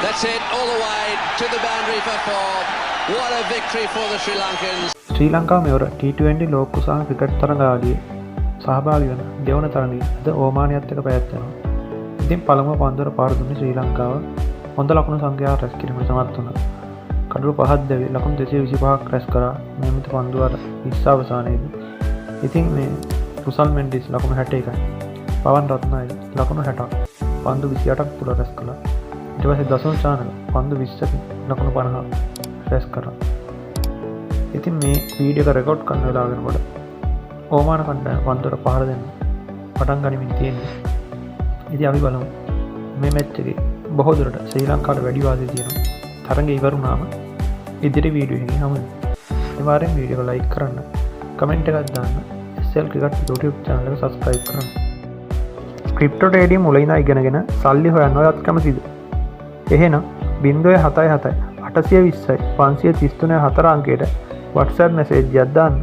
That's it, all the way to the boundary for 4. What a victory for the Sri Lankans. ශ්‍රී ලංකාව මෙවර T20 ලෝක උසාවි cricket තරඟාවලියේ සහභාගී වන දෙවන තරඟය අද ඕමානියත් එක්ක පැවැත්වෙනවා. ඉතින් පළමුව පන්දුවට පාර දුන්නේ ශ්‍රී ලංකාව හොඳ ලකුණු සංඛ්‍යාවක් රැස් කිරීමට සමත් වුණා. කඩුව පහක් දැවි ලකුණු 225ක් රැස් කරා නියමිත පන්දුවට 20 අවසානයේදී. ඉතින් මේ කුසල් මෙන්ඩිස් ලකුණු 61යි. පවන් රත්නායක ලකුණු 60ක් පන්දු 28ක් තුල රැස් කළා. ඊට පස්සේ දසුන් චානක පන්දු 20ක ලකුණු 50ක් රැස් කරා. ඉතින් මේ වීඩියෝ එක රෙකෝඩ් කරන වෙලාව වෙනකොට ඕමාන කණ්ඩායම පන්දුවට පහර දෙන්න පටන් ගනිමින් තියෙනවා. ඉතින් අපි බලමු මේ මැච් එකේ බොහෝ දුරට ශ්‍රී ලංකාවට වැඩි වාසි තියෙනවා. තරඟය ඉවර වුණාම ඉදිරි වීඩියෝ එකකින් හමු වෙනවා. අනිවාර්යෙන් වීඩියෝ එක ලයික් කරන්න, කමෙන්ට් එකක් දාන්න, SL ක්‍රිකට් YouTube channel එක subscribe කරන්න. ක්‍රිප්ටෝ ට්‍රේඩින් මුලින් ඉඳන් ඉගෙනගෙන සල්ලි හොයන්න ඔයත් කැමතිද? එහෙනම් 077 820 533 4 අංකයට WhatsApp message එකක් දාන්න.